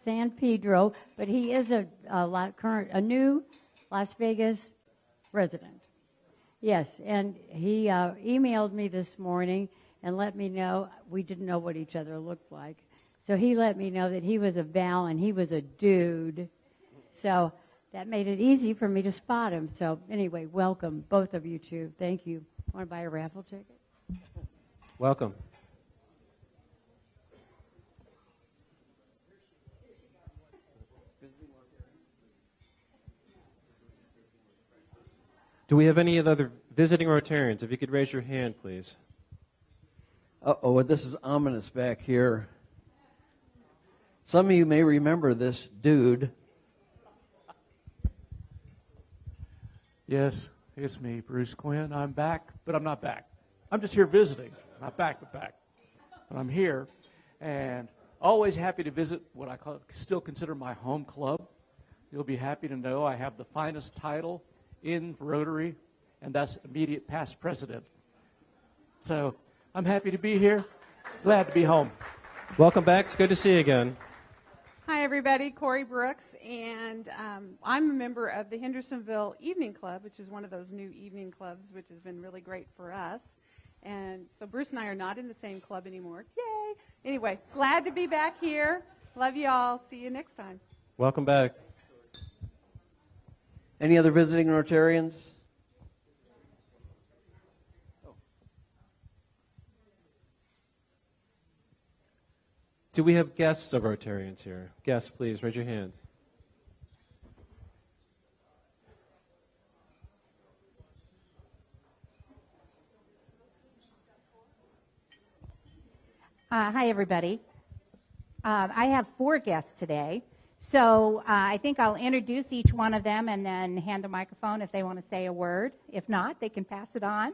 San Pedro, but he is a new Las Vegas resident. Yes, and he emailed me this morning and let me know we didn't know what each other looked like. So he let me know that he was a Val and he was a dude. So that made it easy for me to spot him. So anyway, welcome, both of you two. Thank you. Want to buy a raffle ticket? Welcome. Do we have any other visiting Rotarians? If you could raise your hand, please. Uh-oh, this is ominous back here. Some of you may remember this dude. Yes, it's me, Bruce Quinn. I'm back, but I'm not back. I'm just here visiting. Not back, but back. But I'm here, and always happy to visit what I still consider my home club. You'll be happy to know I have the finest title in Rotary, and that's immediate past president. So I'm happy to be here. Glad to be home. Welcome back. It's good to see you again. Hi, everybody. Corey Brooks, and I'm a member of the Hendersonville Evening Club, which is one of those new evening clubs, which has been really great for us. And so Bruce and I are not in the same club anymore. Yay! Anyway, glad to be back here. Love you all. See you next time. Welcome back. Any other visiting Rotarians? Do we have guests of Rotarians here? Guests, please, raise your hands. Hi, everybody. I have 4 guests today. So I think I'll introduce each one of them and then hand the microphone if they want to say a word. If not, they can pass it on.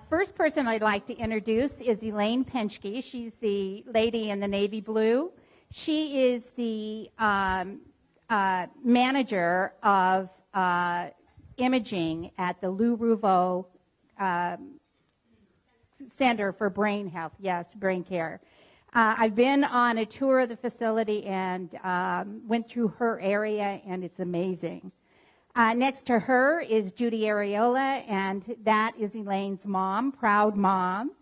First person I'd like to introduce is Elaine Penske. She's the lady in the navy blue. She is the manager of imaging at the Lou Ruvo Center for Brain Health. Yes, brain care. I've been on a tour of the facility and went through her area, and it's amazing. Next to her is Judy Areola, and that is Elaine's mom, proud mom.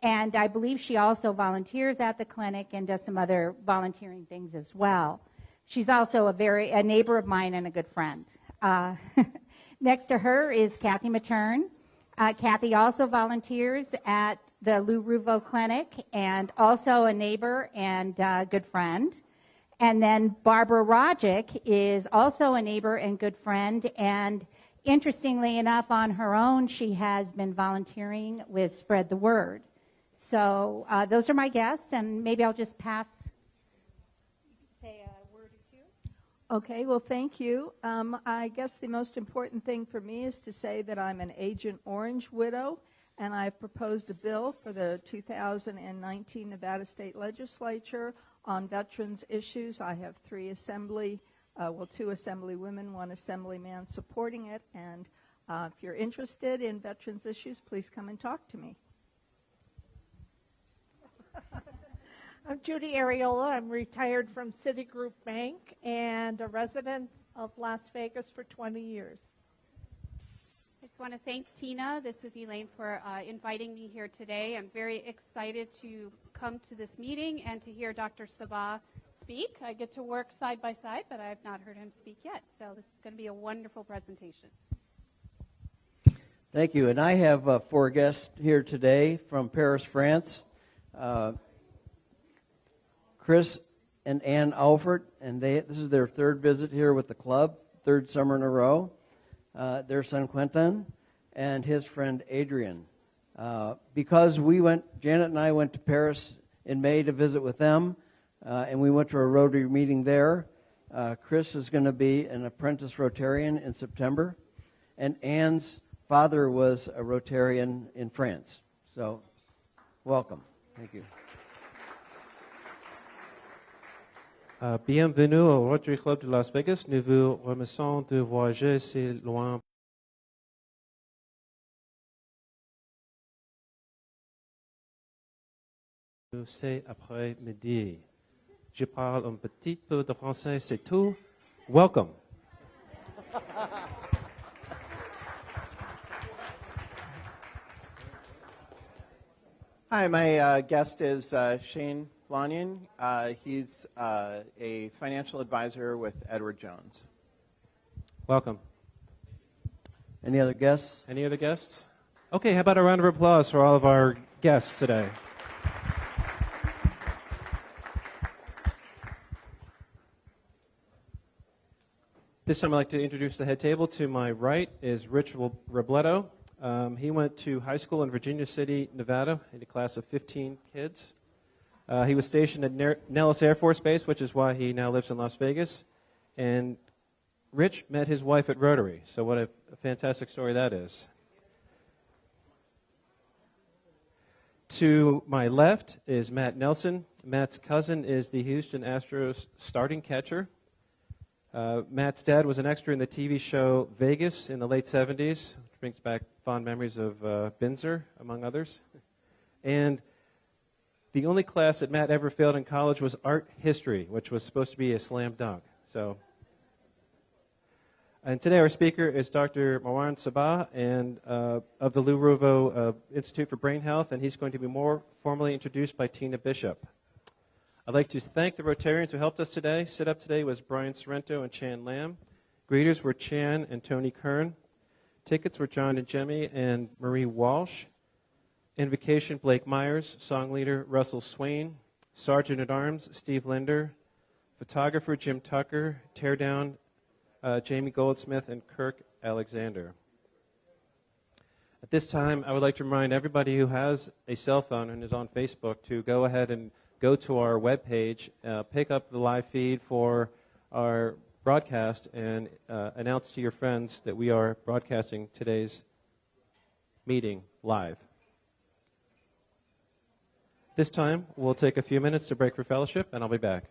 And I believe she also volunteers at the clinic and does some other volunteering things as well. She's also a neighbor of mine and a good friend. Next to her is Kathy Matern. Kathy also volunteers at the Lou Ruvo Clinic and also a neighbor and good friend. And then Barbara Rogic is also a neighbor and good friend. And interestingly enough, on her own, she has been volunteering with Spread the Word. So those are my guests, and maybe I'll just say a word or two. Okay, well, thank you. I guess the most important thing for me is to say that I'm an Agent Orange widow, and I've proposed a bill for the 2019 Nevada State Legislature on veterans issues. I have 2 assemblywomen, 1 assemblyman supporting it, and if you're interested in veterans issues, please come and talk to me. I'm Judy Areola. I'm retired from Citigroup Bank and a resident of Las Vegas for 20 years. I just want to thank Tina. This is Elaine for inviting me here today. I'm very excited to come to this meeting and to hear Dr. Sabah speak. I get to work side by side, but I have not heard him speak yet. So this is going to be a wonderful presentation. Thank you. And I have 4 guests here today from Paris, France. Chris and Ann Alford, and this is their 3rd visit here with the club, 3rd summer in a row. Their son Quentin and his friend Adrian. Because Janet and I went to Paris in May to visit with them, and we went to a Rotary meeting there. Chris is going to be an apprentice Rotarian in September, and Anne's father was a Rotarian in France. So, welcome. Thank you. Bienvenue au Rotary Club de Las Vegas. Nous vous remercions de voyager si loin. Cet après-midi. Je parle un petit peu de français, c'est tout. Welcome. Hi, my guest is Shane Flanian. He's a financial advisor with Edward Jones. Welcome. Any other guests? Any other guests? Okay, how about a round of applause for all of our guests today? This time I'd like to introduce the head table. To my right is Rich Robledo. He went to high school in Virginia City, Nevada, in a class of 15 kids. He was stationed at Nellis Air Force Base, which is why he now lives in Las Vegas. And Rich met his wife at Rotary, so what a fantastic story that is. To my left is Matt Nelson. Matt's cousin is the Houston Astros starting catcher. Matt's dad was an extra in the TV show Vegas in the late 70s, which brings back fond memories of Binzer, among others. And the only class that Matt ever failed in college was art history, which was supposed to be a slam dunk. And today our speaker is Dr. Marwan Sabah and of the Lou Ruvo Institute for Brain Health, and he's going to be more formally introduced by Tina Bishop. I'd like to thank the Rotarians who helped us today. Sit up today was Brian Sorrento and Chan Lam. Greeters were Chan and Tony Kern. Tickets were John and Jemmy and Marie Walsh. Invocation, Blake Myers. Song leader, Russell Swain. Sergeant at Arms, Steve Linder. Photographer, Jim Tucker. Teardown, Jamie Goldsmith and Kirk Alexander. At this time, I would like to remind everybody who has a cell phone and is on Facebook to go ahead and go to our webpage, pick up the live feed for our broadcast, and announce to your friends that we are broadcasting today's meeting live. This time, we'll take a few minutes to break for fellowship, and I'll be back.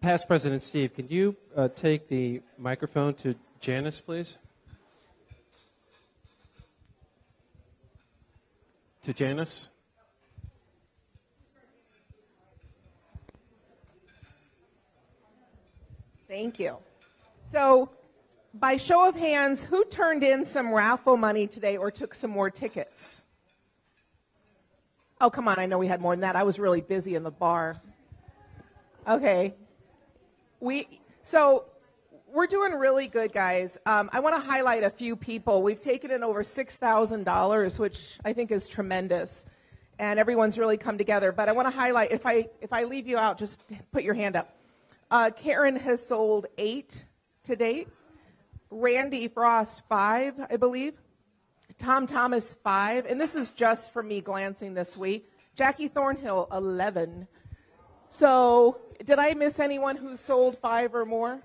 Past President Steve, can you take the microphone to Janice, please? To Janice. Thank you. So, by show of hands, who turned in some raffle money today or took some more tickets? Oh, come on, I know we had more than that. I was really busy in the bar. Okay. So we're doing really good, guys. I want to highlight a few people. We've taken in over $6,000, which I think is tremendous, and everyone's really come together. But I want to highlight, if I leave you out, just put your hand up. Karen has sold 8 to date. Randy Frost, 5, I believe. Tom Thomas, 5. And this is just for me glancing this week. Jackie Thornhill, 11. So did I miss anyone who sold 5 or more?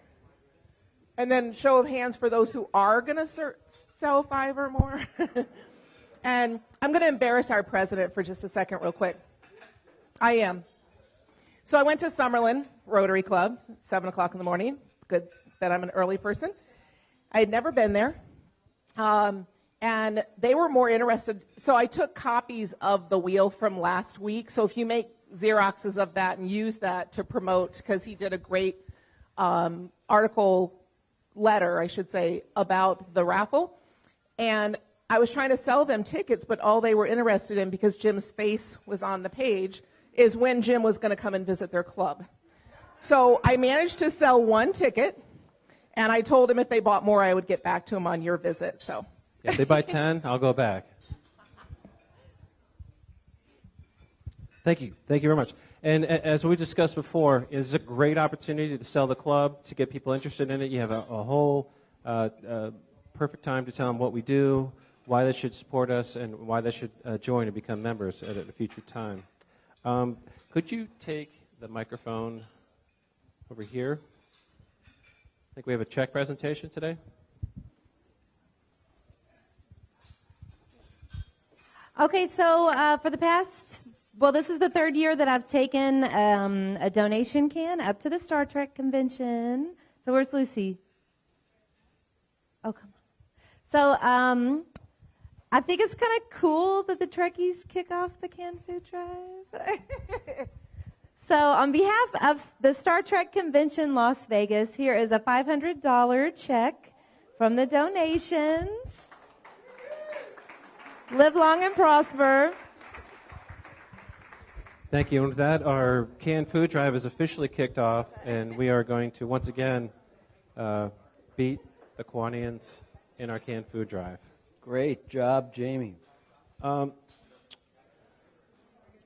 And then show of hands for those who are going to sell 5 or more. And I'm going to embarrass our president for just a second real quick. I am. So I went to Summerlin Rotary Club, 7 o'clock in the morning. Good that I'm an early person. I had never been there. And they were more interested. So I took copies of the wheel from last week. So if you make Xeroxes of that and use that to promote, because he did a great letter, I should say, about the raffle. And I was trying to sell them tickets, but all they were interested in, because Jim's face was on the page, is when Jim was going to come and visit their club. So I managed to sell 1 ticket, and I told him if they bought more, I would get back to him on your visit. So if they buy 10, I'll go back. Thank you. Thank you very much. And as we discussed before, it's a great opportunity to sell the club, to get people interested in it. You have a whole perfect time to tell them what we do, why they should support us, and why they should join and become members at a future time. Could you take the microphone over here? I think we have a check presentation today. Okay, so for the past, this is the 3rd year that I've taken a donation can up to the Star Trek convention. So where's Lucy? Oh, come on. So I think it's kind of cool that the Trekkies kick off the canned food drive. So on behalf of the Star Trek Convention Las Vegas, here is a $500 check from the donations. Live long and prosper. Thank you. And with that, our canned food drive is officially kicked off, and we are going to once again beat the Kiwanians in our canned food drive. Great job, Jamie.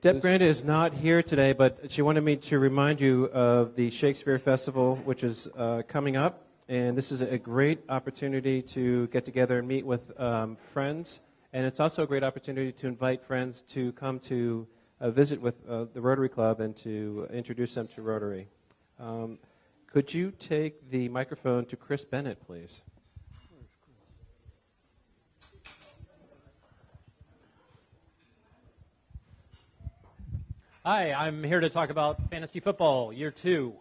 Deb Granda is not here today, but she wanted me to remind you of the Shakespeare Festival, which is coming up. And this is a great opportunity to get together and meet with friends. And it's also a great opportunity to invite friends to come to visit with the Rotary Club and to introduce them to Rotary. Could you take the microphone to Chris Bennett, please? Hi, I'm here to talk about fantasy football, year 2.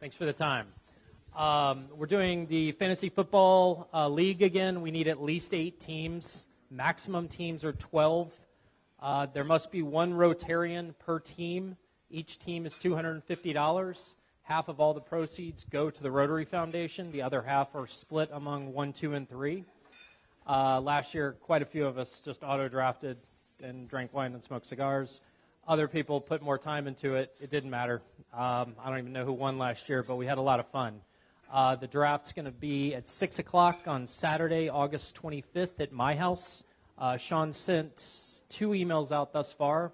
Thanks for the time. We're doing the fantasy football league again. We need at least 8 teams. Maximum teams are 12. There must be 1 Rotarian per team. Each team is $250. Half of all the proceeds go to the Rotary Foundation. The other half are split among 1, 2, and 3. Last year, quite a few of us just auto-drafted and drank wine and smoked cigars. Other people put more time into it. It didn't matter. I don't even know who won last year, but we had a lot of fun. The draft's going to be at 6 o'clock on Saturday, August 25th at my house. Sean sent 2 emails out thus far.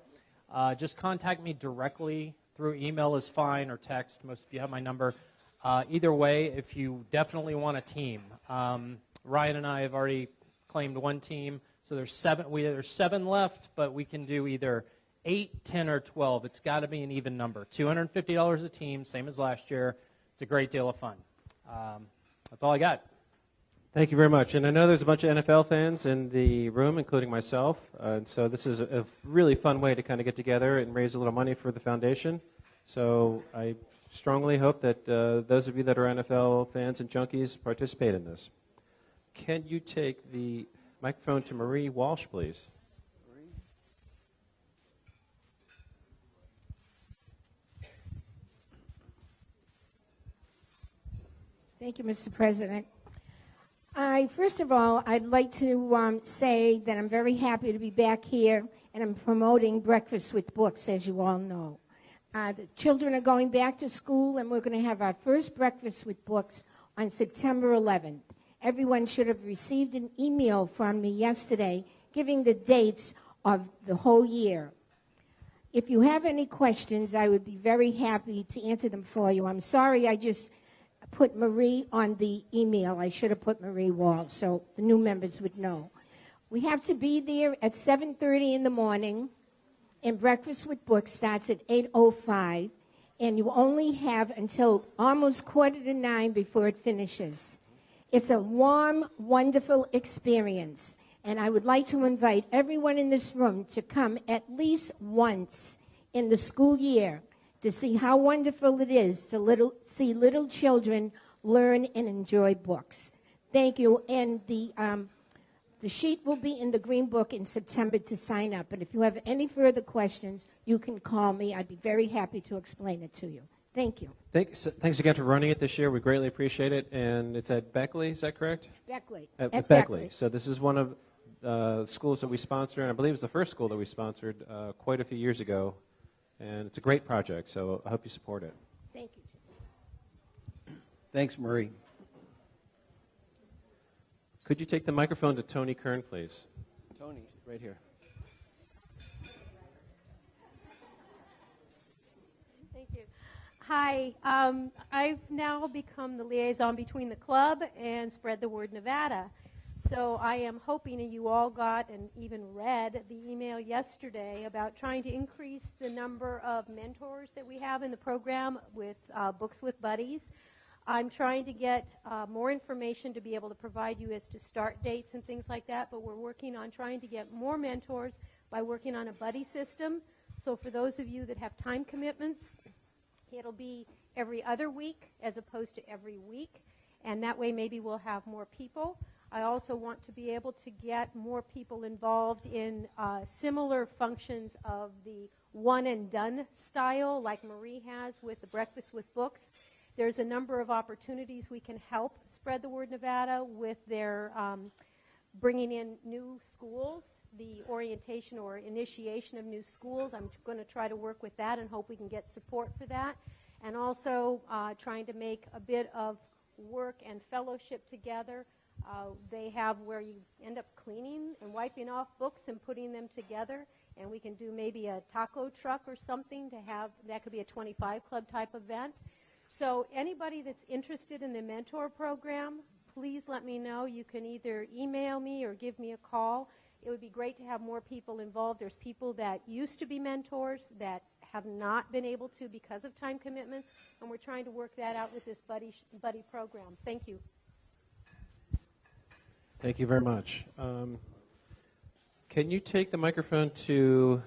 Just contact me directly through email is fine, or text. Most of you have my number. Either way, if you definitely want a team. Ryan and I have already claimed 1 team, so there's 7. There's 7 left, but we can do either 8, 10, or 12. It's got to be an even number. $250 a team, same as last year. It's a great deal of fun. That's all I got. Thank you very much. And I know there's a bunch of NFL fans in the room, including myself. And so this is a really fun way to kind of get together and raise a little money for the foundation. So I strongly hope that those of you that are NFL fans and junkies participate in this. Can you take the microphone to Marie Walsh, please? Thank you, Mr. President. First of all, I'd like to say that I'm very happy to be back here, and I'm promoting Breakfast with Books, as you all know. The children are going back to school, and we're going to have our first Breakfast with Books on September 11th. Everyone should have received an email from me yesterday giving the dates of the whole year. If you have any questions, I would be very happy to answer them for you. I'm sorry I just put Marie on the email. I should have put Marie Wall so the new members would know. We have to be there at 7:30 in the morning, and Breakfast with Books starts at 8:05, and you only have until almost 8:45 before it finishes. It's a warm, wonderful experience, and I would like to invite everyone in this room to come at least once in the school year to see how wonderful it is to see little children learn and enjoy books. Thank you. And the sheet will be in the Green Book in September to sign up. And if you have any further questions, you can call me. I'd be very happy to explain it to you. Thank you. Thanks again for running it this year. We greatly appreciate it. And it's at Beckley, is that correct? Beckley. At Beckley. So this is one of schools that we sponsor, and I believe it's the first school that we sponsored quite a few years ago. And it's a great project, so I hope you support it. Thank you. Thanks, Marie. Could you take the microphone to Tony Kern, please? Tony, right here. Thank you. Hi, I've now become the liaison between the club and Spread the Word Nevada. So I am hoping that you all got and even read the email yesterday about trying to increase the number of mentors that we have in the program with Books with Buddies. I'm trying to get more information to be able to provide you as to start dates and things like that, but we're working on trying to get more mentors by working on a buddy system. So for those of you that have time commitments, it'll be every other week as opposed to every week, and that way maybe we'll have more people. I also want to be able to get more people involved in similar functions of the one and done style like Marie has with the Breakfast with Books. There's a number of opportunities we can help Spread the Word Nevada with their bringing in new schools, the orientation or initiation of new schools. I'm going to try to work with that and hope we can get support for that. And also trying to make a bit of work and fellowship together. They have where you end up cleaning and wiping off books and putting them together, and we can do maybe a taco truck or something to have, that could be a 25 Club type event. So anybody that's interested in the mentor program, please let me know. You can either email me or give me a call. It would be great to have more people involved. There's people that used to be mentors that have not been able to because of time commitments, and we're trying to work that out with this buddy program. Thank you. Thank you very much. Can you take the microphone to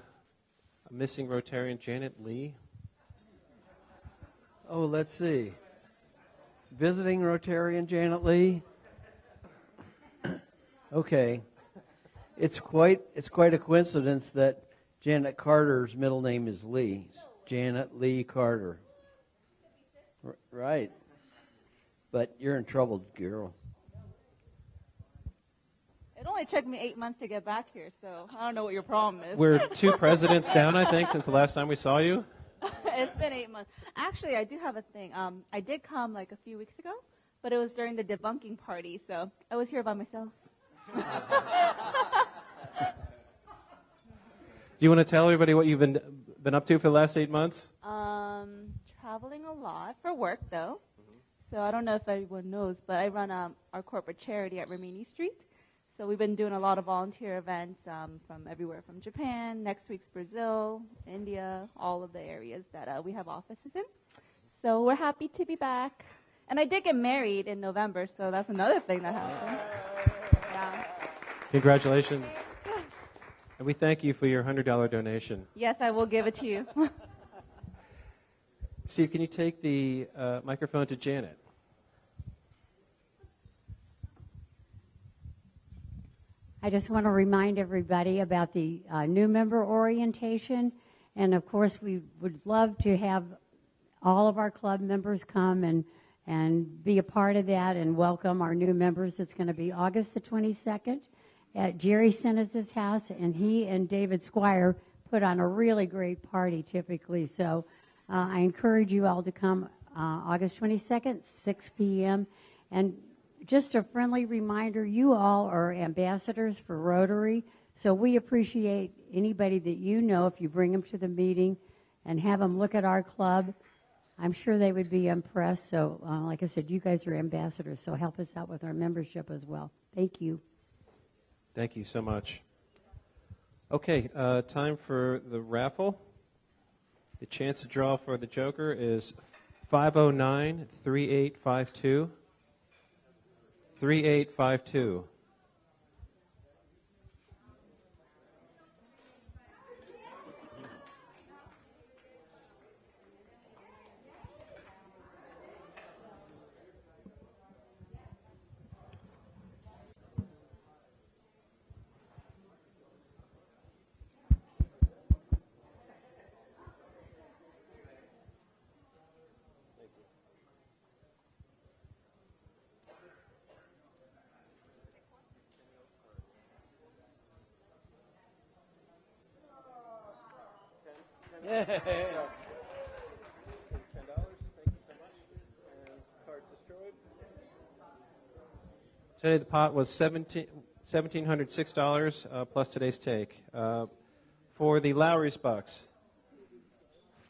missing Rotarian Janet Lee? Oh, let's see. Visiting Rotarian Janet Lee? Okay. It's quite a coincidence that Janet Carter's middle name is Lee. It's Janet Lee Carter. Right. But you're in trouble, girl. It only took me 8 months to get back here, so I don't know what your problem is. We're 2 presidents down, I think, since the last time we saw you. It's been 8 months. Actually, I do have a thing. I did come like a few weeks ago, but it was during the debunking party, so I was here by myself. Do you want to tell everybody what you've been up to for the last 8 months? Traveling a lot for work, though. So I don't know if everyone knows, but I run our corporate charity at Rimini Street. So we've been doing a lot of volunteer events from everywhere from Japan, next week's Brazil, India, all of the areas that we have offices in. So we're happy to be back. And I did get married in November, so that's another thing that happened. Yeah. Congratulations. And we thank you for your $100 donation. Yes, I will give it to you. Steve, can you take the microphone to Janet? I just want to remind everybody about the new member orientation. And of course, we would love to have all of our club members come and be a part of that and welcome our new members. It's going to be August the 22nd at Jerry Sinis's house, and he and David Squire put on a really great party typically. So I encourage you all to come August 22nd, 6 p.m. And just a friendly reminder, you all are ambassadors for Rotary, so we appreciate anybody that you know if you bring them to the meeting and have them look at our club. I'm sure they would be impressed. So like I said, you guys are ambassadors, so help us out with our membership as well. Thank you. Thank you so much. Okay, time for the raffle. The chance to draw for the Joker is 509-3852. 3852. Yeah. $10. Thank you so much. And card destroyed. Today the pot was $1,706 plus today's take. For the Lowry's Bucks,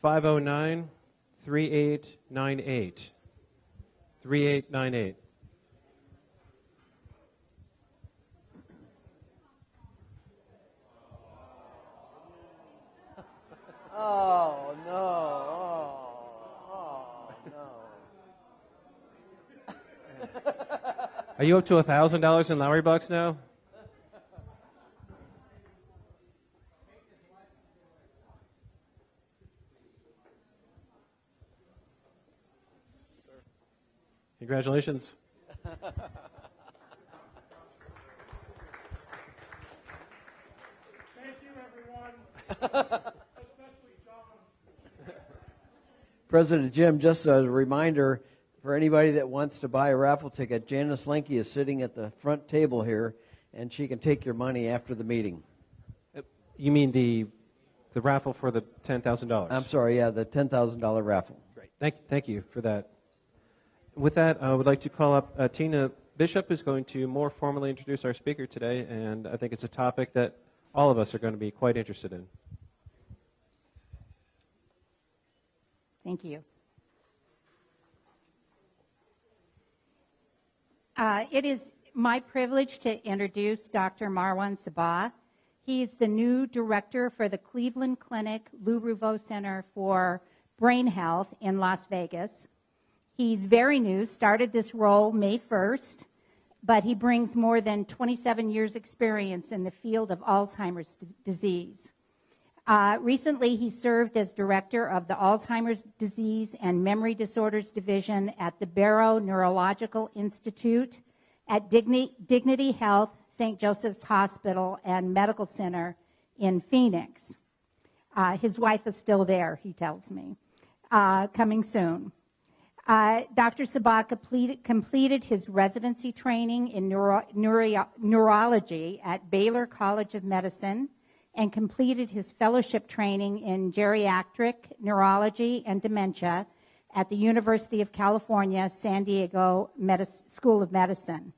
509-3898. 3898. Oh, no. Oh, no. Are you up to $1,000 in Lowry Bucks now? Congratulations. Thank you, everyone. President Jim, just as a reminder, for anybody that wants to buy a raffle ticket, Janice Linke is sitting at the front table here, and she can take your money after the meeting. You mean the raffle for the $10,000? I'm sorry, yeah, the $10,000 raffle. Great. Thank you for that. With that, I would like to call up Tina Bishop, who's going to more formally introduce our speaker today, and I think it's a topic that all of us are going to be quite interested in. Thank you. It is my privilege to introduce Dr. Marwan Sabah. He's the new director for the Cleveland Clinic Lou Rouveau Center for Brain Health in Las Vegas. He's very new, started this role May 1st, but he brings more than 27 years experience in the field of Alzheimer's disease. Recently, he served as director of the Alzheimer's Disease and Memory Disorders Division at the Barrow Neurological Institute at Dignity Health, St. Joseph's Hospital and Medical Center in Phoenix. His wife is still there, he tells me, coming soon. Dr. Sabah completed his residency training in neurology at Baylor College of Medicine and completed his fellowship training in geriatric neurology and dementia at the University of California, San Diego School of Medicine.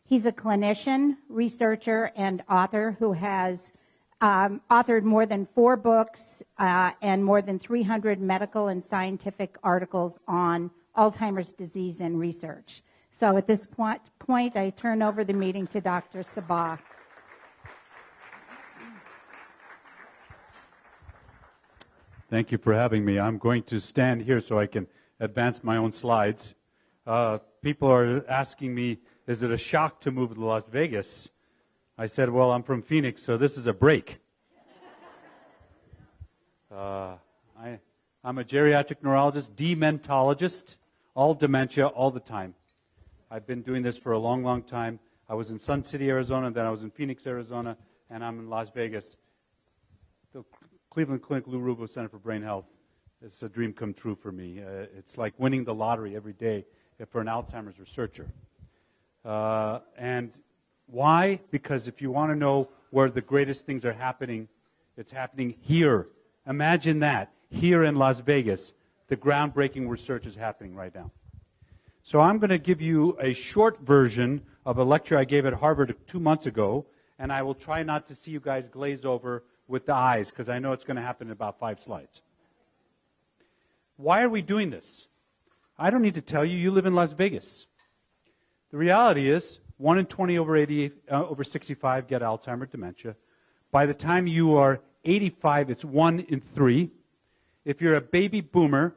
He's a clinician, researcher, and author who has authored more than 4 books and more than 300 medical and scientific articles on Alzheimer's disease and research. So at this point, I turn over the meeting to Dr. Sabah. Thank you for having me. I'm going to stand here so I can advance my own slides. People are asking me, is it a shock to move to Las Vegas? I said, well, I'm from Phoenix, so this is a break. I'm I'm a geriatric neurologist, dementologist, all dementia, all the time. I've been doing this for a long, long time. I was in Sun City, Arizona, then I was in Phoenix, Arizona, and I'm in Las Vegas. The Cleveland Clinic Lou Ruvo Center for Brain Health. It's a dream come true for me. It's like winning the lottery every day for an Alzheimer's researcher. And why? Because if you want to know where the greatest things are happening, it's happening here. Imagine that. Here in Las Vegas, the groundbreaking research is happening right now. So I'm going to give you a short version of a lecture I gave at Harvard 2 months ago, and I will try not to see you guys glaze over with the eyes, because I know it's going to happen in about 5 slides. Why are we doing this? I don't need to tell you. You live in Las Vegas. The reality is 1 in 20 over 65 get Alzheimer's dementia. By the time you are 85, it's 1 in 3. If you're a baby boomer,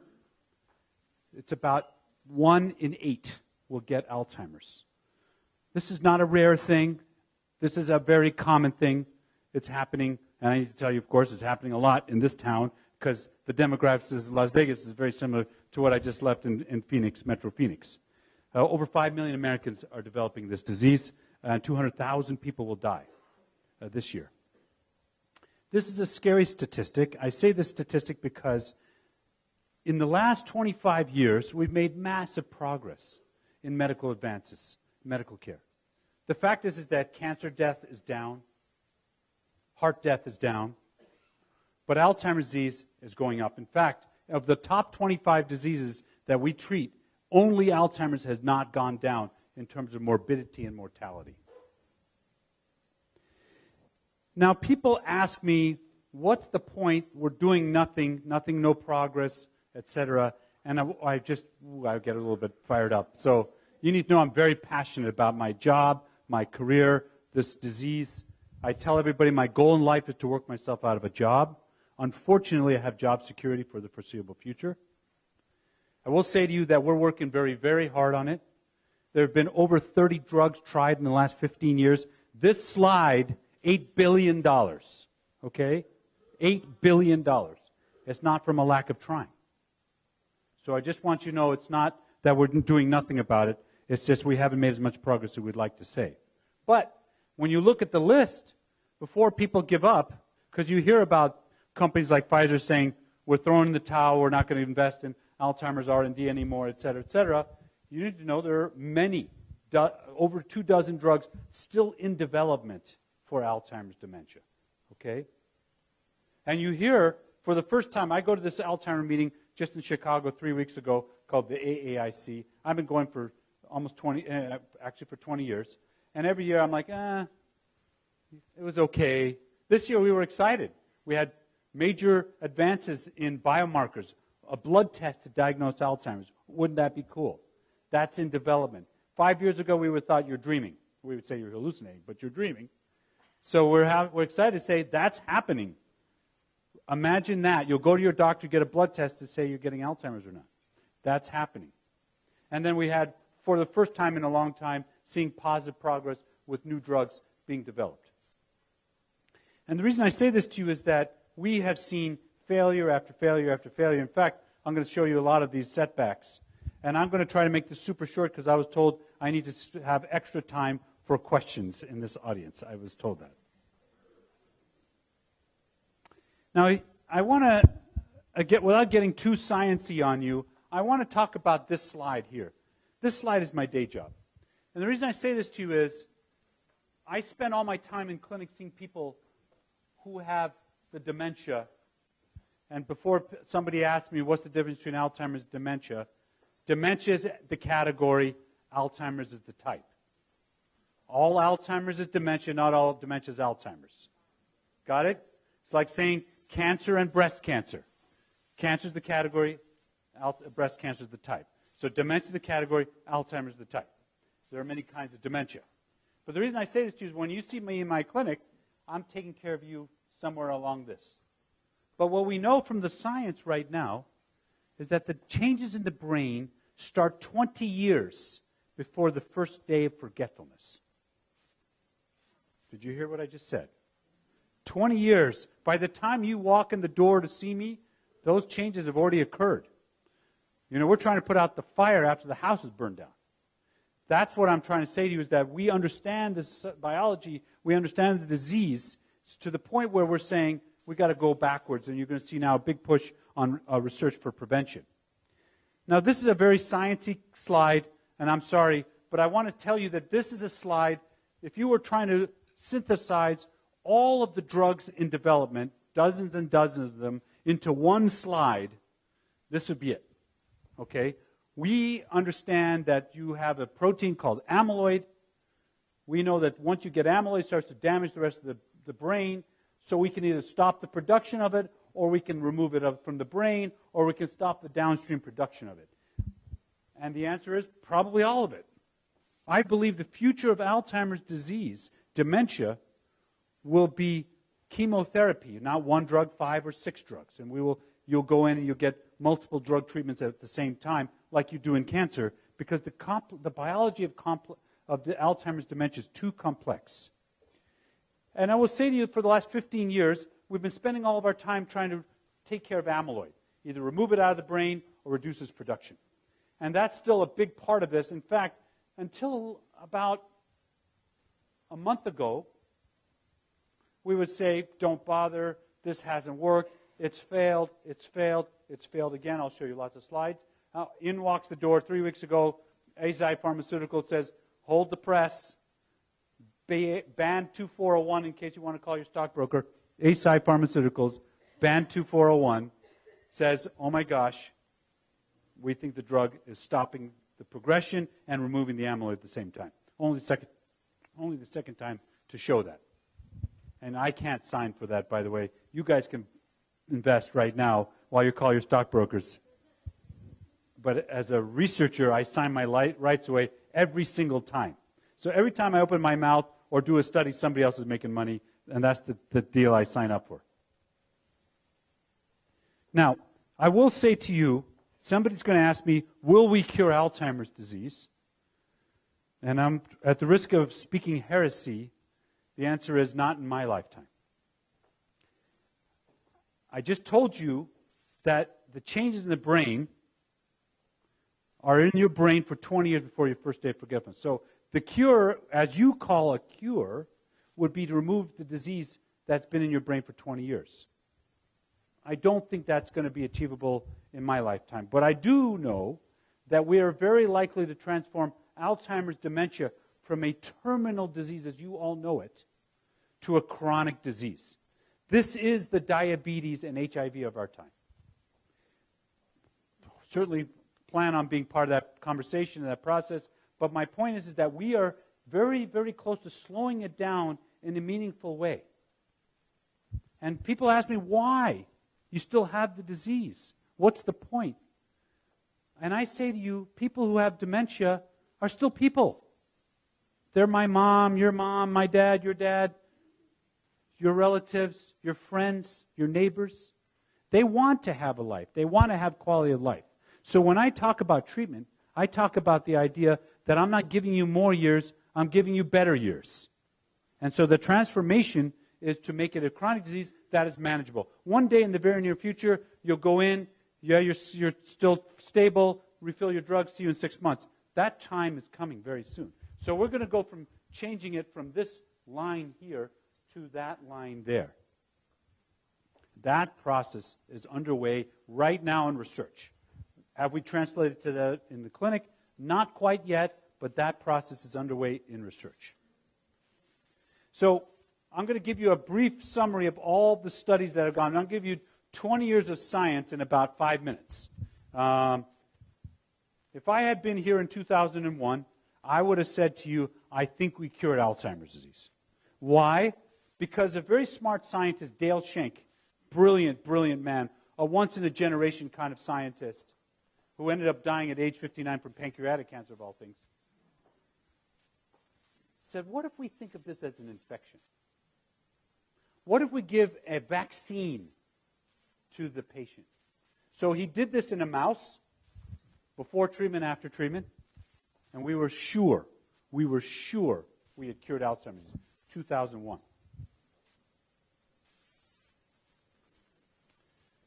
it's about 1 in 8 will get Alzheimer's. This is not a rare thing. This is a very common thing. It's happening, and I need to tell you, of course, it's happening a lot in this town because the demographics of Las Vegas is very similar to what I just left in Phoenix, Metro Phoenix. Over 5 million Americans are developing this disease, and 200,000 people will die this year. This is a scary statistic. I say this statistic because in the last 25 years, we've made massive progress in medical advances, medical care. The fact is that cancer death is down, heart death is down, but Alzheimer's disease is going up. In fact, of the top 25 diseases that we treat, only Alzheimer's has not gone down in terms of morbidity and mortality. Now, people ask me, what's the point? We're doing nothing, no progress, etc. And I get a little bit fired up. So you need to know I'm very passionate about my job, my career, this disease. I tell everybody my goal in life is to work myself out of a job. Unfortunately, I have job security for the foreseeable future. I will say to you that we're working very, very hard on it. There have been over 30 drugs tried in the last 15 years. This slide, $8 billion, okay? $8 billion. It's not from a lack of trying. So I just want you to know it's not that we're doing nothing about it. It's just we haven't made as much progress as we'd like to say. But when you look at the list, before people give up, because you hear about companies like Pfizer saying, we're throwing in the towel, we're not going to invest in Alzheimer's R&D anymore, et cetera, you need to know there are many, over 24 drugs still in development for Alzheimer's dementia, okay? And you hear, for the first time, I go to this Alzheimer's meeting just in Chicago 3 weeks ago called the AAIC. I've been going for almost 20 years. And every year I'm like, it was okay. This year we were excited. We had major advances in biomarkers, a blood test to diagnose Alzheimer's. Wouldn't that be cool? That's in development. 5 years ago we would thought you're dreaming. We would say you're hallucinating, but you're dreaming. So we're excited to say that's happening. Imagine that. You'll go to your doctor, get a blood test to say you're getting Alzheimer's or not. That's happening. And then we had, for the first time in a long time, seeing positive progress with new drugs being developed. And the reason I say this to you is that we have seen failure after failure after failure. In fact, I'm going to show you a lot of these setbacks. And I'm going to try to make this super short because I was told I need to have extra time for questions in this audience. I was told that. Now, I want to, without getting too sciencey on you, I want to talk about this slide here. This slide is my day job. And the reason I say this to you is I spend all my time in clinics seeing people who have the dementia. And before somebody asked me what's the difference between Alzheimer's and dementia, dementia is the category, Alzheimer's is the type. All Alzheimer's is dementia, not all dementia is Alzheimer's. Got it? It's like saying cancer and breast cancer. Cancer is the category, breast cancer is the type. So dementia is the category, Alzheimer's is the type. There are many kinds of dementia. But the reason I say this to you is when you see me in my clinic, I'm taking care of you somewhere along this. But what we know from the science right now is that the changes in the brain start 20 years before the first day of forgetfulness. Did you hear what I just said? 20 years. By the time you walk in the door to see me, Those changes have already occurred. You know, we're trying to put out the fire after the house is burned down. That's what I'm trying to say to you, is that we understand this biology, we understand the disease to the point where we're saying we've got to go backwards, and you're going to see now a big push on research for prevention. Now, this is a very sciencey slide, and I'm sorry, but I want to tell you that this is a slide, if you were trying to synthesize all of the drugs in development, dozens and dozens of them, into one slide, this would be it. Okay? We understand that you have a protein called amyloid. We know that once you get amyloid, it starts to damage the rest of the brain, so we can either stop the production of it, or we can remove it from the brain, or we can stop the downstream production of it. And the answer is probably all of it. I believe the future of Alzheimer's disease, dementia, will be chemotherapy, not one drug, 5 or 6 drugs. And you'll go in and you'll get multiple drug treatments at the same time, like you do in cancer, because the biology of the Alzheimer's dementia is too complex. And I will say to you, for the last 15 years, we've been spending all of our time trying to take care of amyloid, either remove it out of the brain or reduce its production. And that's still a big part of this. In fact, until about a month ago, we would say, don't bother, this hasn't worked, it's failed, it's failed, it's failed again. I'll show you lots of slides. In walks the door 3 weeks ago, Eisai Pharmaceutical says, hold the press, ban 2401 in case you want to call your stockbroker. Eisai Pharmaceuticals, ban 2401, says, oh my gosh, we think the drug is stopping the progression and removing the amyloid at the same time. Only the second time to show that. And I can't sign for that, by the way. You guys can invest right now while you call your stockbrokers. But as a researcher, I sign my rights away every single time. So every time I open my mouth or do a study, somebody else is making money, and that's the deal I sign up for. Now, I will say to you, somebody's going to ask me, will we cure Alzheimer's disease? And I'm at the risk of speaking heresy. The answer is not in my lifetime. I just told you that the changes in the brain are in your brain for 20 years before your first day of forgetfulness. So the cure, as you call a cure, would be to remove the disease that's been in your brain for 20 years. I don't think that's going to be achievable in my lifetime. But I do know that we are very likely to transform Alzheimer's dementia from a terminal disease, as you all know it, to a chronic disease. This is the diabetes and HIV of our time. Certainly plan on being part of that conversation and that process, but my point is that we are very, very close to slowing it down in a meaningful way. And people ask me, why? You still have the disease. What's the point? And I say to you, people who have dementia are still people. They're my mom, my dad, your relatives, your friends, your neighbors. They want to have a life. They want to have quality of life. So when I talk about treatment, I talk about the idea that I'm not giving you more years, I'm giving you better years. And so the transformation is to make it a chronic disease that is manageable. One day in the very near future, you'll go in, you're still stable, refill your drugs, see you in 6 months. That time is coming very soon. So we're going to go from changing it from this line here to that line there. That process is underway right now in research. Have we translated to that in the clinic? Not quite yet, but that process is underway in research. So I'm going to give you a brief summary of all the studies that have gone. I'll give you 20 years of science in about 5 minutes. If I had been here in 2001, I would have said to you, I think we cured Alzheimer's disease. Why? Because a very smart scientist, Dale Schenck, brilliant, brilliant man, a once-in-a-generation kind of scientist, who ended up dying at age 59 from pancreatic cancer, of all things, said, what if we think of this as an infection? What if we give a vaccine to the patient? So he did this in a mouse, before treatment, after treatment, and we were sure we had cured Alzheimer's disease. 2001.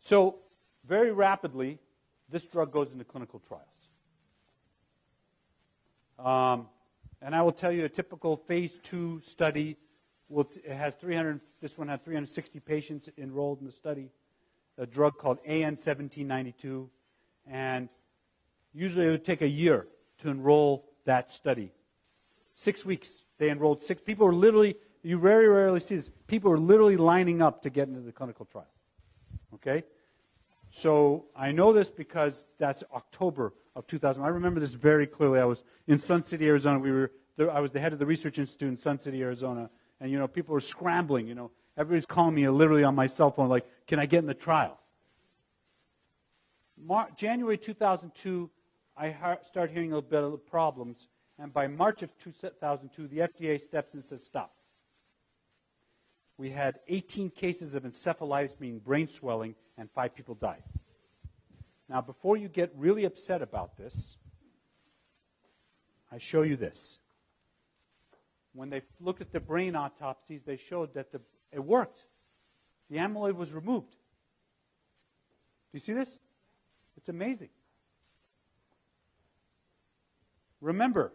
So very rapidly, this drug goes into clinical trials. And I will tell you a typical phase 2 study, this one had 360 patients enrolled in the study, a drug called AN1792, and usually it would take a year to enroll that study. 6 weeks, they enrolled 6. People were literally, you very rarely see this, people were literally lining up to get into the clinical trial. Okay? So I know this because that's October of 2000. I remember this very clearly. I was in Sun City, Arizona. I was the head of the research institute in Sun City, Arizona, and people were scrambling. Everybody's calling me literally on my cell phone, like, "Can I get in the trial?" January 2002, I started hearing a little bit of the problems, and by March of 2002, the FDA steps in and says, "Stop." We had 18 cases of encephalitis, meaning brain swelling, and 5 people died. Now, before you get really upset about this, I show you this. When they looked at the brain autopsies, they showed that it worked. The amyloid was removed. Do you see this? It's amazing. Remember,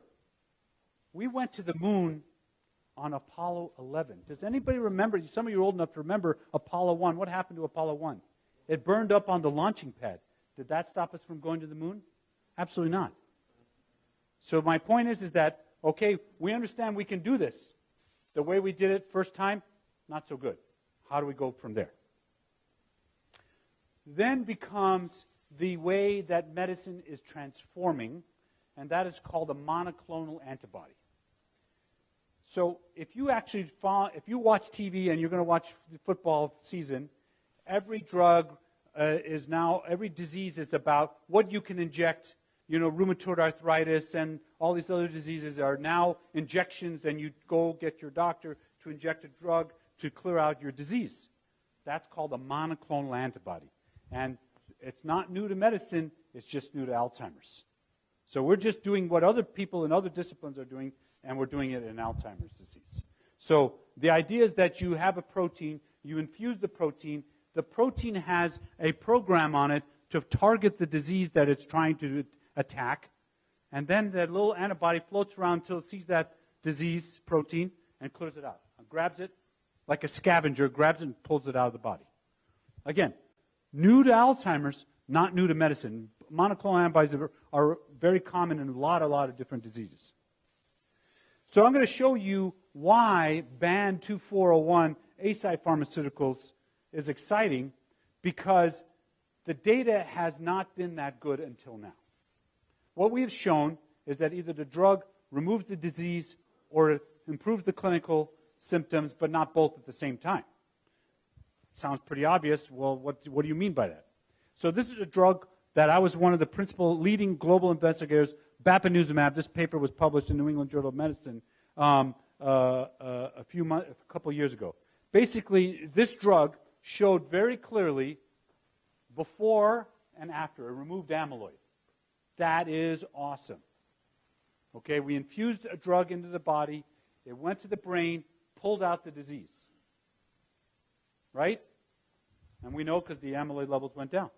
we went to the moon on Apollo 11. Does anybody remember? Some of you are old enough to remember Apollo 1. What happened to Apollo 1? It burned up on the launching pad. Did that stop us from going to the moon? Absolutely not. So my point is that, okay, we understand we can do this. The way we did it first time, not so good. How do we go from there? Then becomes the way that medicine is transforming, and that is called a monoclonal antibody. So if you watch TV and you're going to watch the football season, every disease is about what you can inject. Rheumatoid arthritis and all these other diseases are now injections, and you go get your doctor to inject a drug to clear out your disease. That's called a monoclonal antibody. And it's not new to medicine, it's just new to Alzheimer's. So we're just doing what other people in other disciplines are doing, and we're doing it in Alzheimer's disease. So the idea is that you have a protein, you infuse the protein has a program on it to target the disease that it's trying to attack, and then that little antibody floats around until it sees that disease protein and clears it out. And grabs it like a scavenger, grabs it and pulls it out of the body. Again, new to Alzheimer's, not new to medicine. Monoclonal antibodies are very common in a lot of different diseases. So I'm going to show you why BAN 2401, Eisai Pharmaceuticals, is exciting, because the data has not been that good until now. What we have shown is that either the drug removes the disease or improves the clinical symptoms, but not both at the same time. Sounds pretty obvious. Well, what do you mean by that? So this is a drug that I was one of the principal leading global investigators, bapineuzumab. This paper was published in New England Journal of Medicine a couple years ago. Basically, this drug showed very clearly before and after a removed amyloid. That is awesome. Okay, we infused a drug into the body, it went to the brain, pulled out the disease. Right? And we know because the amyloid levels went down.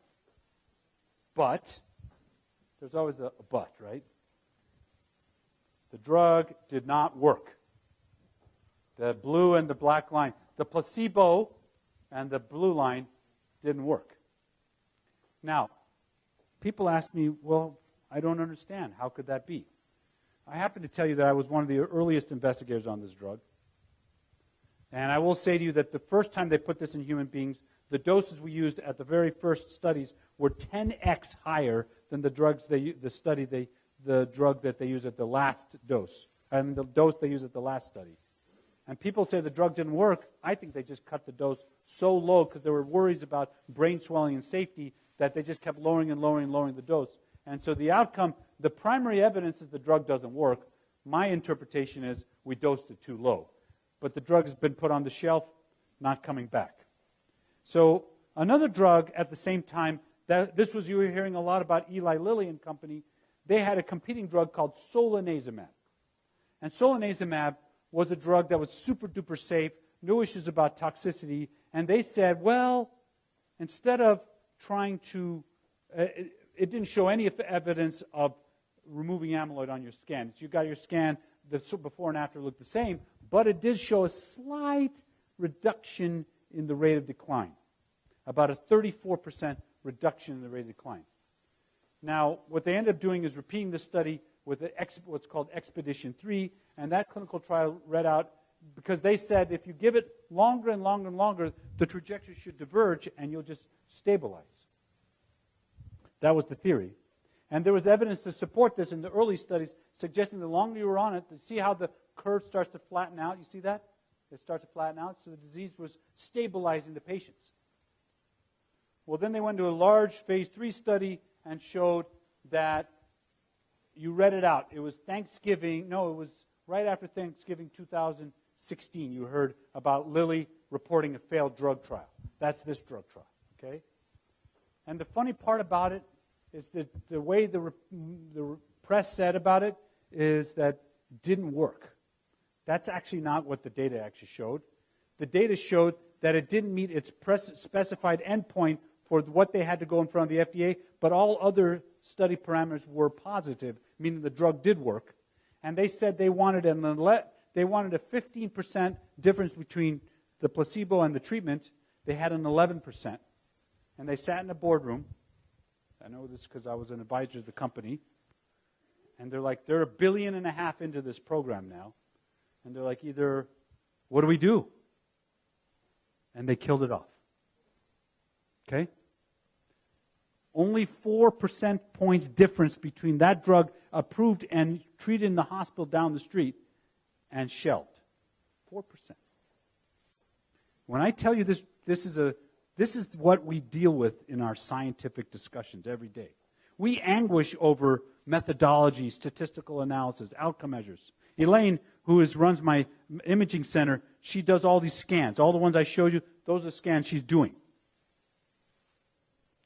But, there's always a but, right? The drug did not work. The blue and the black line, the placebo and the blue line didn't work. Now, people ask me, well, I don't understand. How could that be? I happen to tell you that I was one of the earliest investigators on this drug. And I will say to you that the first time they put this in human beings, the doses we used at the very first studies were 10x higher than the drug that they used at the last dose, and the dose they used at the last study. And people say the drug didn't work. I think they just cut the dose so low because there were worries about brain swelling and safety that they just kept lowering and lowering and lowering the dose. And so the outcome, the primary evidence is the drug doesn't work. My interpretation is we dosed it too low. But the drug has been put on the shelf, not coming back. So another drug at the same time, you were hearing a lot about Eli Lilly and company. They had a competing drug called solanezumab. And solanezumab was a drug that was super duper safe, no issues about toxicity. And they said, well, instead of trying to, it didn't show any evidence of removing amyloid on your scan. So you got your scan, the before and after looked the same, but it did show a slight reduction in the rate of decline, about a 34% reduction in the rate of decline. Now, what they ended up doing is repeating this study with what's called Expedition 3, and that clinical trial read out, because they said if you give it longer and longer and longer, the trajectory should diverge and you'll just stabilize. That was the theory. And there was evidence to support this in the early studies, suggesting the longer you were on it, see how the curve starts to flatten out? You see that? It starts to flatten out, so the disease was stabilizing the patients. Well, then they went to a large phase 3 study and showed that you read it out. It was Thanksgiving. No, it was right after Thanksgiving 2016. You heard about Lilly reporting a failed drug trial. That's this drug trial, okay? And the funny part about it is that the way the press said about it is that it didn't work. That's actually not what the data actually showed. The data showed that it didn't meet its specified endpoint for what they had to go in front of the FDA, but all other study parameters were positive, meaning the drug did work. And they said they wanted a 15% difference between the placebo and the treatment. They had an 11%. And they sat in a boardroom. I know this because I was an advisor to the company. And they're like, they're $1.5 billion into this program now. And they're like, either, what do we do? And they killed it off. Okay? Only 4% points difference between that drug approved and treated in the hospital down the street and shelved. 4%. When I tell you this is what we deal with in our scientific discussions every day. We anguish over methodology, statistical analysis, outcome measures. Elaine, who runs my imaging center, she does all these scans. All the ones I showed you, those are the scans she's doing.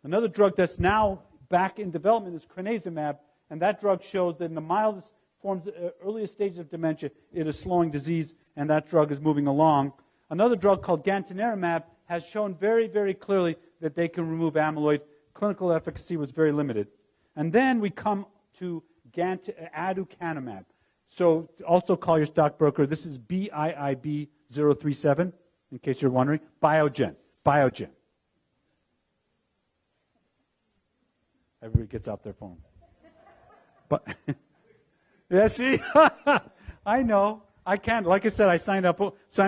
Another drug that's now back in development is crenezumab, and that drug shows that in the mildest forms, earliest stages of dementia, it is slowing disease, and that drug is moving along. Another drug called gantenerumab has shown very, very clearly that they can remove amyloid. Clinical efficacy was very limited. And then we come to aducanumab. So also call your stockbroker. This is BIIB 037, in case you're wondering. Biogen. Everybody gets out their phone. But yeah, see? I know. I can't. Like I said, I signed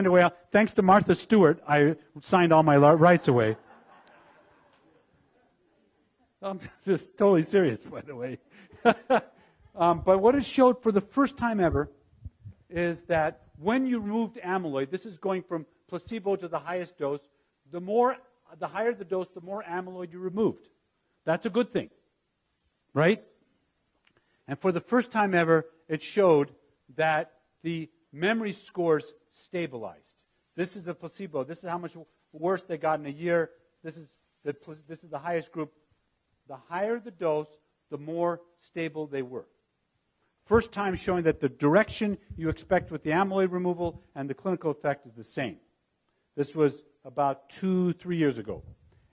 away. Thanks to Martha Stewart, I signed all my rights away. I'm just totally serious, by the way. But what it showed for the first time ever is that when you removed amyloid, this is going from placebo to the highest dose, the higher the dose, the more amyloid you removed. That's a good thing, right? And for the first time ever, it showed that the memory scores stabilized. This is the placebo. This is how much worse they got in a year. This is the highest group. The higher the dose, the more stable they were. First time showing that the direction you expect with the amyloid removal and the clinical effect is the same. This was about 2-3 years ago.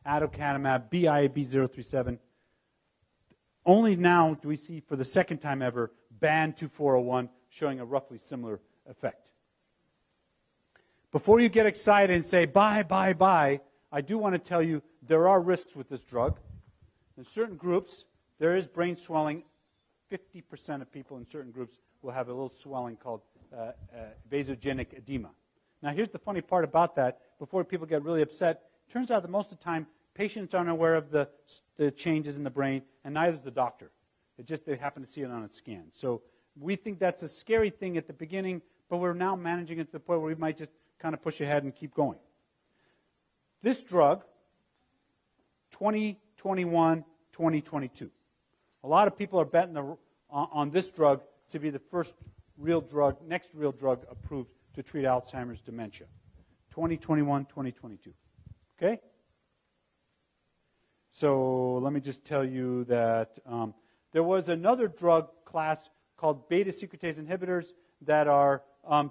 Aducanumab, BIAB 037. Only now do we see, for the second time ever, BAN 2401 showing a roughly similar effect. Before you get excited and say, bye, I do want to tell you there are risks with this drug. In certain groups, there is brain swelling. 50% of people in certain groups will have a little swelling called vasogenic edema. Now, here's the funny part about that. Before people get really upset, it turns out that most of the time, patients aren't aware of the changes in the brain, and neither is the doctor. They happen to see it on a scan. So we think that's a scary thing at the beginning, but we're now managing it to the point where we might just kind of push ahead and keep going. This drug, 2021, 2022. A lot of people are betting on this drug to be the next real drug approved to treat Alzheimer's dementia. 2021, 2022. Okay? So let me just tell you that there was another drug class called beta-secretase inhibitors that are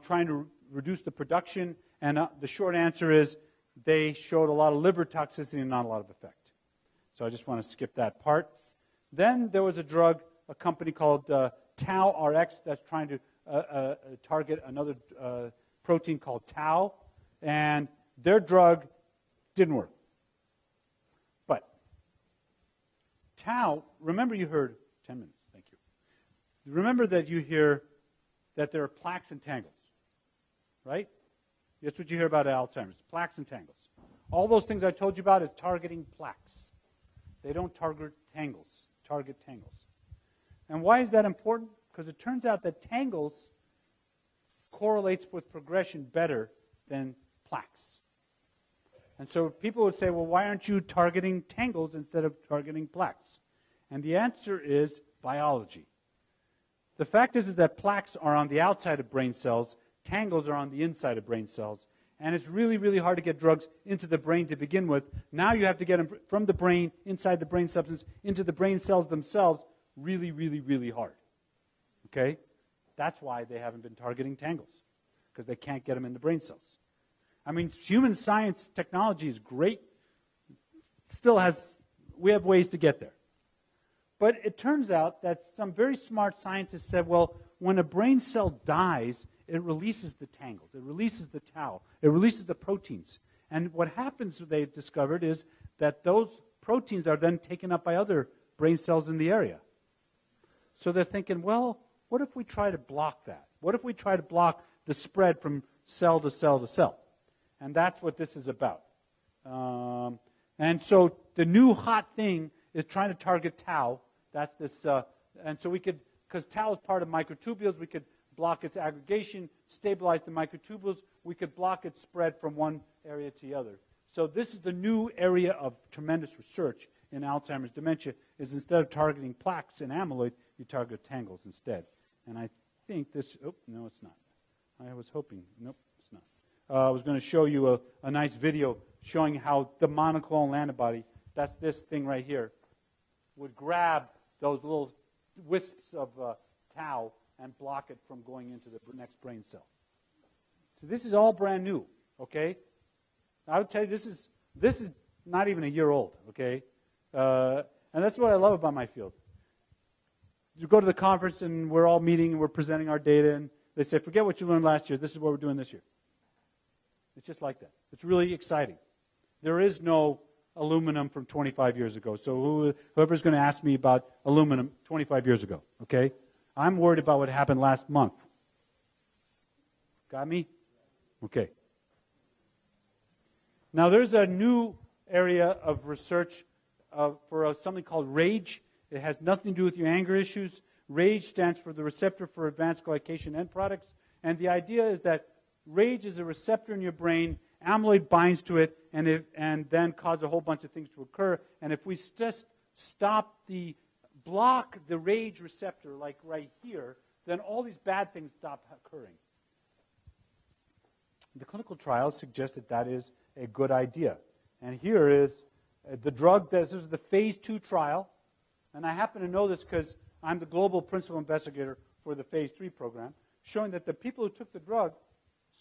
trying to reduce the production, and the short answer is they showed a lot of liver toxicity and not a lot of effect. So I just want to skip that part. Then there was a company called Tau RX that's trying to target another protein called tau, and their drug didn't work. But tau, remember you heard, 10 minutes, thank you. Remember that you hear that there are plaques and tangles, right? That's what you hear about Alzheimer's, plaques and tangles. All those things I told you about is targeting plaques. They don't target tangles. And why is that important? Because it turns out that tangles correlates with progression better than plaques. And so people would say, well, why aren't you targeting tangles instead of targeting plaques? And the answer is biology. The fact is that plaques are on the outside of brain cells, tangles are on the inside of brain cells, and it's really, really hard to get drugs into the brain to begin with. Now you have to get them from the brain, inside the brain substance, into the brain cells themselves, really, really, really hard. Okay? That's why they haven't been targeting tangles, because they can't get them in the brain cells. I mean, human science technology is great. We have ways to get there. But it turns out that some very smart scientists said, well, when a brain cell dies, it releases the tangles, it releases the tau, it releases the proteins. And what happens, they discovered, is that those proteins are then taken up by other brain cells in the area. So they're thinking, well, what if we try to block that? What if we try to block the spread from cell to cell to cell? And that's what this is about. And so the new hot thing is trying to target tau. That's this, and so we could, because tau is part of microtubules, we could block its aggregation, stabilize the microtubules. We could block its spread from one area to the other. So this is the new area of tremendous research in Alzheimer's dementia, is instead of targeting plaques and amyloid, you target tangles instead. And I think this, no, it's not. I was hoping, nope, it's not. I was going to show you a nice video showing how the monoclonal antibody, that's this thing right here, would grab those little wisps of tau and block it from going into the next brain cell. So this is all brand new, okay? I would tell you this is not even a year old, okay? And that's what I love about my field. You go to the conference and we're all meeting and we're presenting our data and they say, forget what you learned last year, this is what we're doing this year. It's just like that. It's really exciting. There is no aluminum from 25 years ago. So whoever's going to ask me about aluminum 25 years ago, okay? I'm worried about what happened last month. Got me? Okay. Now there's a new area of research for something called RAGE. It has nothing to do with your anger issues. RAGE stands for the receptor for advanced glycation end products. And the idea is that RAGE is a receptor in your brain. Amyloid binds to it and then cause a whole bunch of things to occur. And if we just block the RAGE receptor, like right here, then all these bad things stop occurring. The clinical trials suggest that is a good idea. And here is the drug. This is the phase 2 trial. And I happen to know this because I'm the global principal investigator for the phase 3 program, showing that the people who took the drug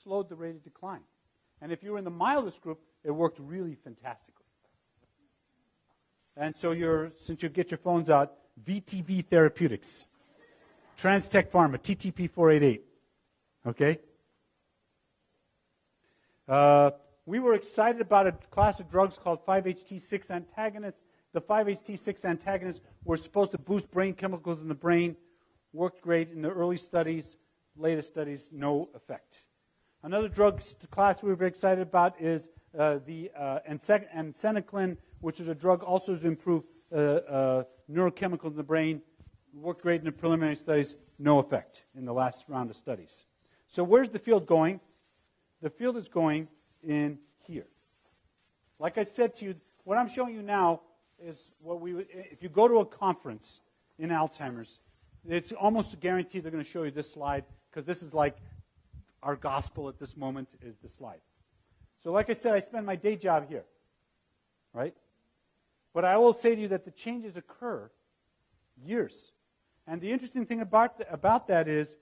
slowed the rate of decline. And if you were in the mildest group, it worked really fantastically. And so since you get your phones out, VTV Therapeutics, Transtech Pharma, TTP 488. Okay? We were excited about a class of drugs called 5-HT6 antagonists. The 5-HT6 antagonists were supposed to boost brain chemicals in the brain. Worked great in the early studies. Latest studies, no effect. Another drug class we were very excited about is the anseneclin, which is a drug also to improve neurochemicals in the brain. Worked great in the preliminary studies, no effect in the last round of studies. So where's the field going? The field is going in here. Like I said to you, what I'm showing you now is what we would, if you go to a conference in Alzheimer's, it's almost a guarantee they're going to show you this slide, because this is like our gospel at this moment is the slide. So like I said, I spend my day job here, right? But I will say to you that the changes occur years. And the interesting thing about that is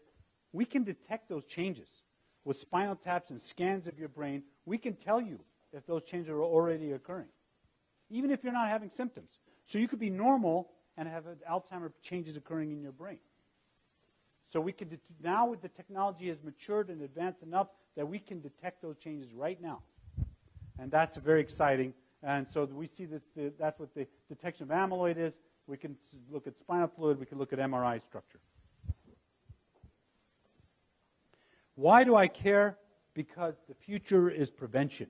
we can detect those changes. With spinal taps and scans of your brain, we can tell you if those changes are already occurring. even if you're not having symptoms. So you could be normal and have Alzheimer's changes occurring in your brain. So we could now the technology has matured and advanced enough that we can detect those changes right now. And that's very exciting. And so we see that that's what the detection of amyloid is. We can look at spinal fluid. We can look at MRI structure. Why do I care? Because the future is prevention.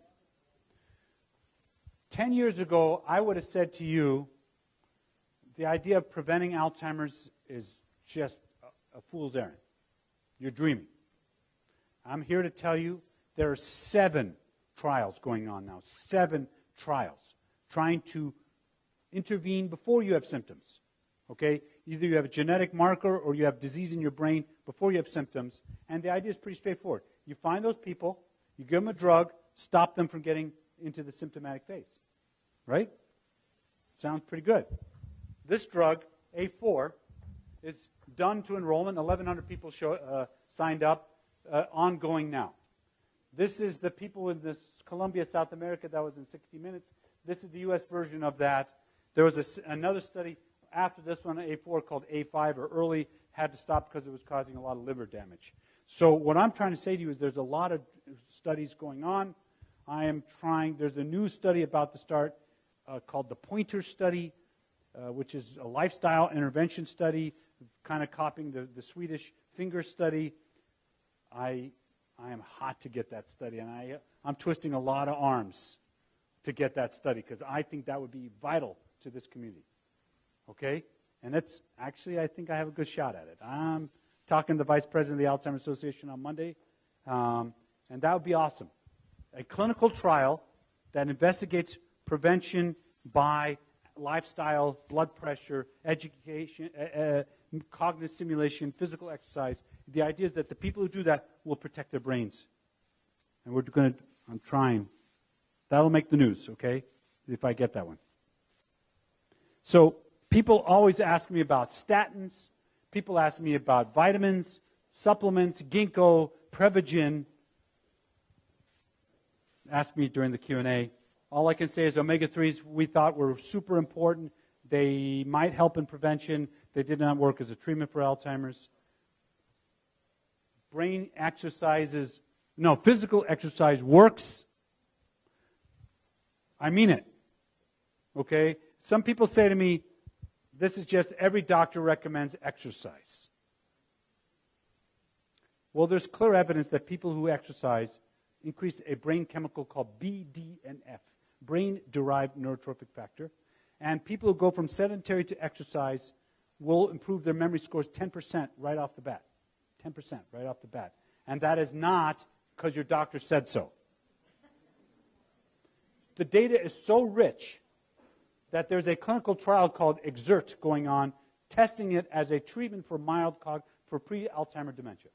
10 years ago, I would have said to you, the idea of preventing Alzheimer's is just a fool's errand. You're dreaming. I'm here to tell you there are 7 trials going on now. 7 trials trying to intervene before you have symptoms. Okay? Either you have a genetic marker or you have disease in your brain before you have symptoms. And the idea is pretty straightforward. You find those people, you give them a drug, stop them from getting into the symptomatic phase. Right? Sounds pretty good. This drug, A4, is done to enrollment. 1,100 people signed up, ongoing now. This is the people in this Colombia, South America, that was in 60 Minutes. This is the U.S. version of that. There was another study after this one, A4, called A5, or early, had to stop because it was causing a lot of liver damage. So what I'm trying to say to you is there's a lot of studies going on. There's a new study about to start called the Pointer Study, which is a lifestyle intervention study, kind of copying the Swedish finger study. I am hot to get that study, and I'm twisting a lot of arms to get that study because I think that would be vital to this community. Okay? And that's actually, I think I have a good shot at it. I'm talking to the vice president of the Alzheimer's Association on Monday, and that would be awesome. A clinical trial that investigates prevention by lifestyle, blood pressure, education, cognitive stimulation, physical exercise. The idea is that the people who do that will protect their brains. And I'm trying. That'll make the news, okay, if I get that one. So people always ask me about statins. People ask me about vitamins, supplements, ginkgo, Prevagen. Ask me during the Q&A. All I can say is omega-3s we thought were super important. They might help in prevention. They did not work as a treatment for Alzheimer's. Physical exercise works. I mean it. Okay? Some people say to me, this is just every doctor recommends exercise. Well, there's clear evidence that people who exercise increase a brain chemical called BDNF, brain-derived neurotrophic factor. And people who go from sedentary to exercise will improve their memory scores 10% right off the bat. 10% right off the bat. And that is not because your doctor said so. The data is so rich that there's a clinical trial called Exert going on, testing it as a treatment for for pre-Alzheimer dementia.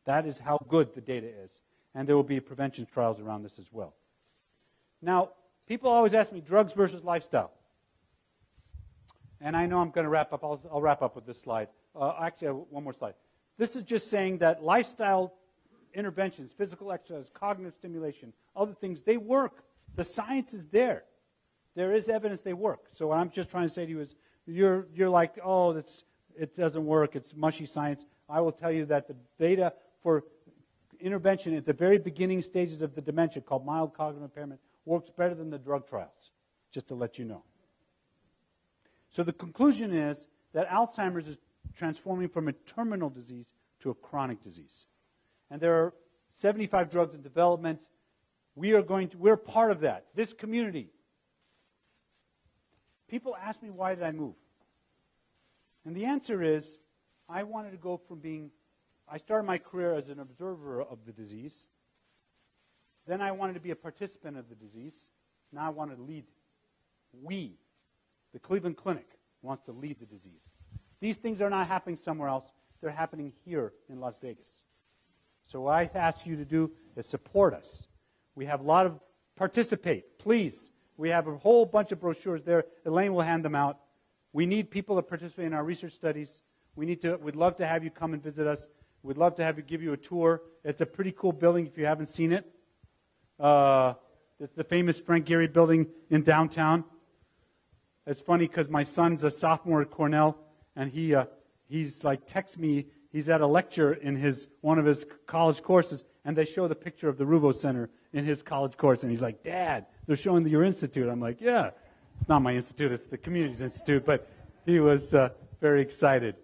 That is how good the data is. And there will be prevention trials around this as well. Now, people always ask me, drugs versus lifestyle. And I know I'm going to wrap up. I'll wrap up with this slide. Actually, I have one more slide. This is just saying that lifestyle interventions, physical exercise, cognitive stimulation, other things, they work. The science is there. There is evidence they work. So what I'm just trying to say to you is, you're like, oh, it doesn't work. It's mushy science. I will tell you that the data for intervention at the very beginning stages of the dementia, called mild cognitive impairment, works better than the drug trials, just to let you know. So the conclusion is that Alzheimer's is transforming from a terminal disease to a chronic disease. And there are 75 drugs in development. We're part of that. This community. People ask me, why did I move? And the answer is, I wanted to go from I started my career as an observer of the disease. Then I wanted to be a participant of the disease. Now I want to lead. The Cleveland Clinic, wants to lead the disease. These things are not happening somewhere else. They're happening here in Las Vegas. So what I ask you to do is support us. We have a lot of participate, please. We have a whole bunch of brochures there. Elaine will hand them out. We need people to participate in our research studies. We'd love to have you come and visit us. We'd love to give you a tour. It's a pretty cool building if you haven't seen it. It's the famous Frank Gehry building in downtown. It's funny because my son's a sophomore at Cornell, and he's like texts me. He's at a lecture in one of his college courses, and they show the picture of the Ruvo Center in his college course, and he's like, "Dad, they're showing your institute." I'm like, "Yeah, it's not my institute; it's the community's institute." But he was very excited.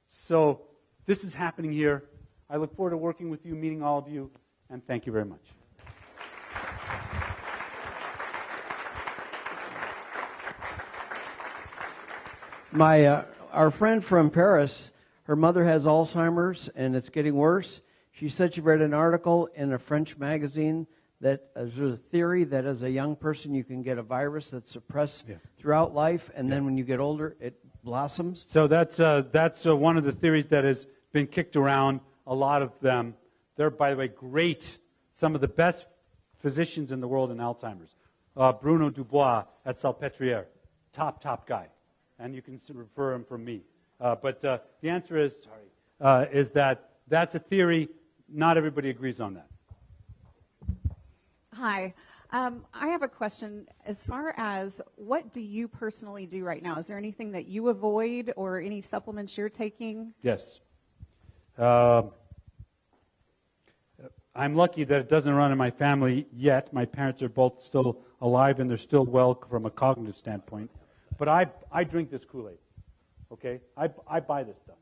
So this is happening here. I look forward to working with you, meeting all of you, and thank you very much. Our friend from Paris, her mother has Alzheimer's, and it's getting worse. She said she read an article in a French magazine that there's a theory that as a young person you can get a virus that's suppressed throughout life, and then when you get older, it blossoms. So that's one of the theories that has been kicked around. A lot of them. They're, by the way, great. Some of the best physicians in the world in Alzheimer's. Bruno Dubois at Salpêtrière, top guy. And you can refer him from me. But the answer is that that's a theory. Not everybody agrees on that. Hi. I have a question. As far as what do you personally do right now? Is there anything that you avoid or any supplements you're taking? Yes. I'm lucky that it doesn't run in my family yet. My parents are both still alive and they're still well from a cognitive standpoint. But I drink this Kool-Aid. Okay? I buy this stuff.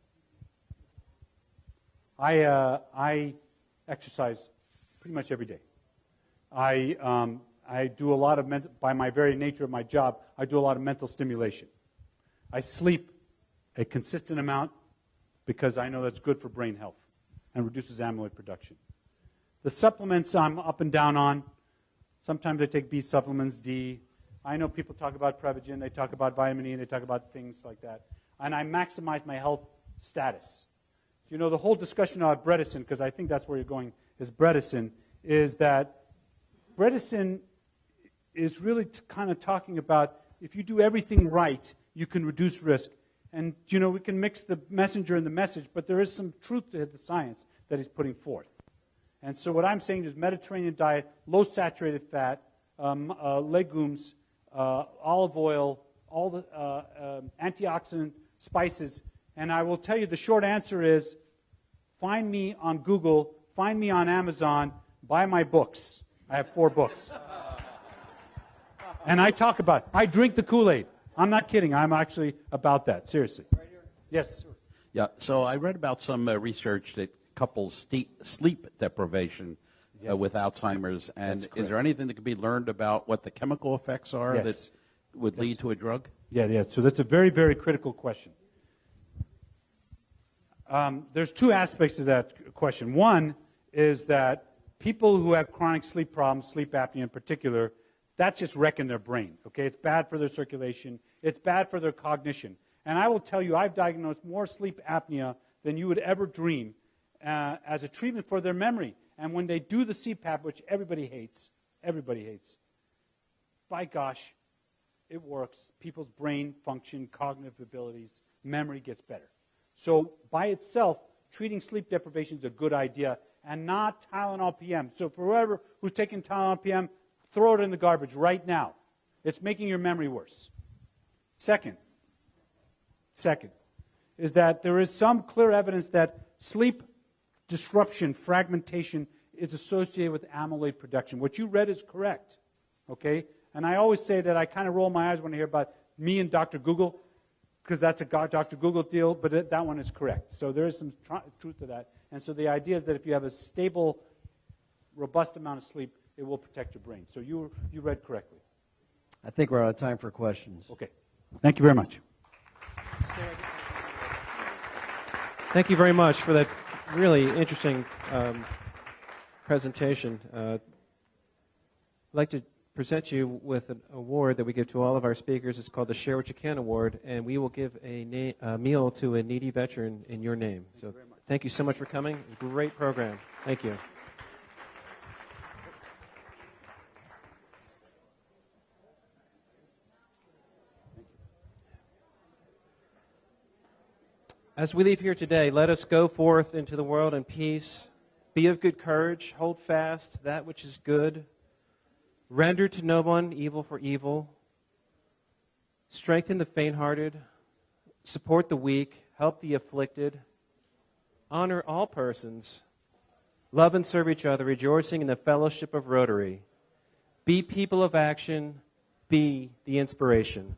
I exercise pretty much every day. I do a lot of, by my very nature of my job, I do a lot of mental stimulation. I sleep a consistent amount because I know that's good for brain health and reduces amyloid production. The supplements I'm up and down on. Sometimes I take B supplements, D. I know people talk about Prevagen, they talk about vitamin E, they talk about things like that. And I maximize my health status. You know, the whole discussion about Bredesen, because I think that's where you're going, is Bredesen, is that Bredesen is really kind of talking about if you do everything right, you can reduce risk. And, you know, we can mix the messenger and the message, but there is some truth to the science that he's putting forth. And so what I'm saying is Mediterranean diet, low saturated fat, legumes, olive oil, all the antioxidant spices. And I will tell you the short answer is find me on Google, find me on Amazon, buy my books. I have 4 books. And I talk about it. I drink the Kool-Aid. I'm not kidding. I'm actually about that. Seriously. Right here. Yes. Yeah. So I read about some research that couples sleep deprivation with Alzheimer's. And is there anything that can be learned about what the chemical effects are that would lead to a drug? Yeah. So that's a very, very critical question. There's 2 aspects to that question. One is that people who have chronic sleep problems, sleep apnea in particular, that's just wrecking their brain, okay? It's bad for their circulation. It's bad for their cognition. And I will tell you, I've diagnosed more sleep apnea than you would ever dream as a treatment for their memory. And when they do the CPAP, which everybody hates, by gosh, it works. People's brain function, cognitive abilities, memory gets better. So by itself, treating sleep deprivation is a good idea, and not Tylenol PM. So for whoever who's taking Tylenol PM, throw it in the garbage right now. It's making your memory worse. Second is that there is some clear evidence that sleep disruption, fragmentation, is associated with amyloid production. What you read is correct, okay? And I always say that I kind of roll my eyes when I hear about me and Dr. Google, because that's a Dr. Google deal, but that one is correct. So there is some truth to that. And so the idea is that if you have a stable, robust amount of sleep, it will protect your brain. So you read correctly. I think we're out of time for questions. Okay. Thank you very much. Thank you very much for that really interesting presentation. I'd like to present you with an award that we give to all of our speakers. It's called the Share What You Can Award, and we will give a meal to a needy veteran in your name. So thank you so much for coming. Great program. Thank you. As we leave here today, let us go forth into the world in peace. Be of good courage. Hold fast that which is good. Render to no one evil for evil. strengthen the faint-hearted, support the weak, help the afflicted, honor all persons, love and serve each other, rejoicing in the fellowship of Rotary. Be people of action, be the inspiration.